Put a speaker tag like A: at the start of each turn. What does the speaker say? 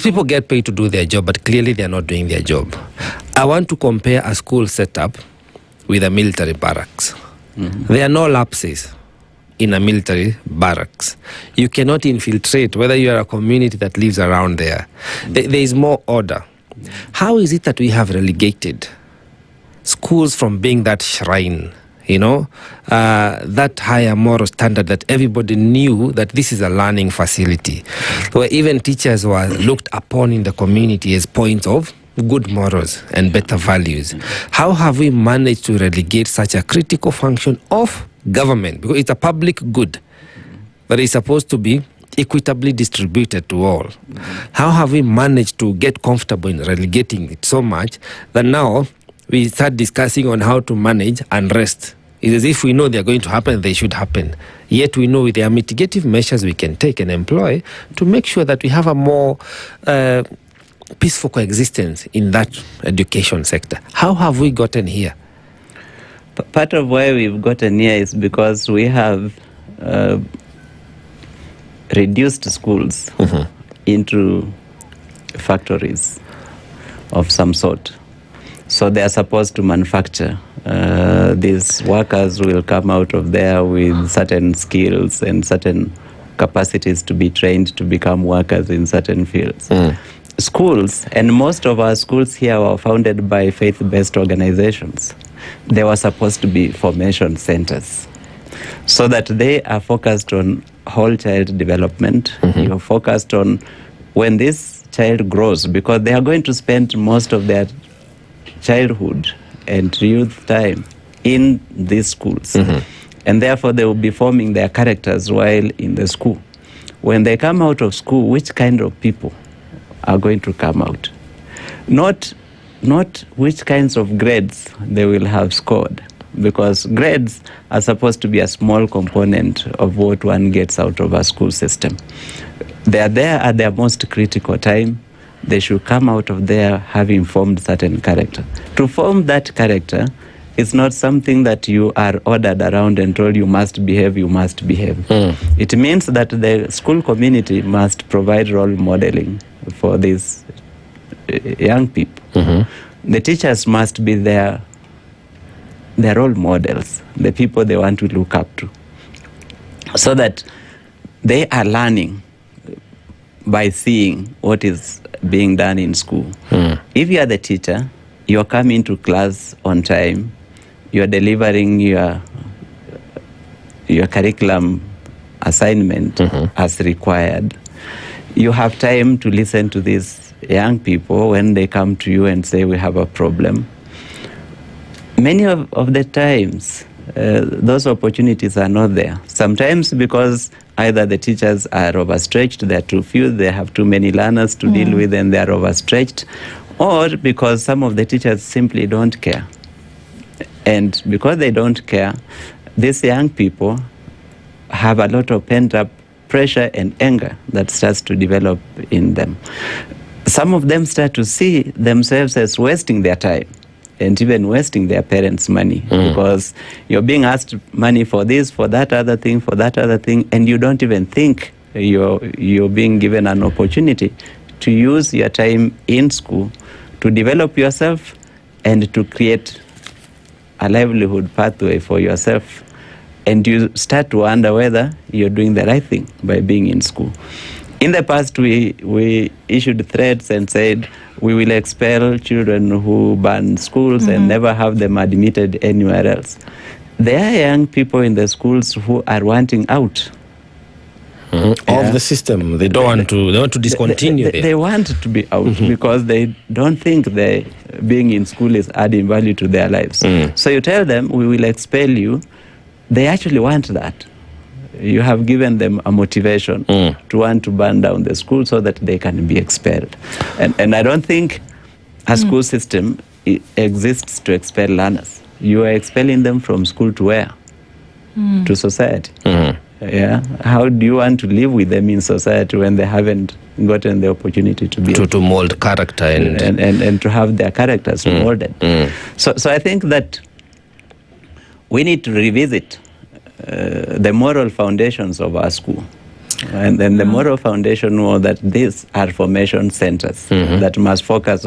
A: These people get paid to do their job, but clearly they are not doing their job. I want to compare a school setup with a military barracks. There are no lapses in a military barracks. You cannot infiltrate, whether you are a community that lives around there. There is more order. How is it that we have relegated schools from being that shrine, that higher moral standard that everybody knew that this is a learning facility, where even teachers were looked upon in the community as points of good morals and better values? How have we managed to relegate such a critical function of government, because it's a public good that is supposed to be equitably distributed to all? How have we managed to get comfortable in relegating it so much that now we start discussing on how to manage unrest? It's as if we know they're going to happen, they should happen. Yet we know there are mitigative measures we can take and employ to make sure that we have a more peaceful coexistence in that education sector. How have we gotten here?
B: Part of why we've gotten here is because we have reduced schools into factories of some sort. So they are supposed to manufacture. These workers will come out of there with certain skills and certain capacities to be trained to become workers in certain fields. Schools, and most of our schools here were founded by faith-based organizations. They were supposed to be formation centers, so that they are focused on whole child development. You're focused on when this child grows, because they are going to spend most of their childhood and youth time in these schools. And therefore they will be forming their characters while in the school. When they come out of school, which kind of people are going to come out? Not which kinds of grades they will have scored, because grades are supposed to be a small component of what one gets out of a school system. They are there at their most critical time. They should come out of there having formed certain character. To form that character is not something that you are ordered around and told you must behave, you must behave. It means that the school community must provide role modeling for these young people. The teachers must be their role models, the people they want to look up to, so that they are learning by seeing what is being done in school. If you are the teacher, you are coming to class on time, you are delivering your curriculum assignment as required. You have time to listen to these young people when they come to you and say, we have a problem. Many of the times, those opportunities are not there. Sometimes because either the teachers are overstretched, they're too few, they have too many learners to deal with and they're overstretched, or because some of the teachers simply don't care. And because they don't care, these young people have a lot of pent-up pressure and anger that starts to develop in them. Some of them start to see themselves as wasting their time and even wasting their parents' money, because you're being asked money for this, for that other thing, for that other thing, and you don't even think you're being given an opportunity to use your time in school to develop yourself and to create a livelihood pathway for yourself. And you start to wonder whether you're doing the right thing by being in school. In the past, we issued threats and said we will expel children who ban schools and never have them admitted anywhere else. There are young people in the schools who are wanting out
A: of the system. They want to discontinue.
B: They want to be out because they don't think being in school is adding value to their lives. So you tell them, we will expel you. They actually want that. You have given them a motivation to want to burn down the school so that they can be expelled. And I don't think a school system exists to expel learners. You are expelling them from school to where? To society. Yeah. How do you want to live with them in society when they haven't gotten the opportunity to be
A: to mold character
B: and to have their characters molded? So I think that we need to revisit the moral foundations of our school. And then the moral foundation was that these are formation centers that must focus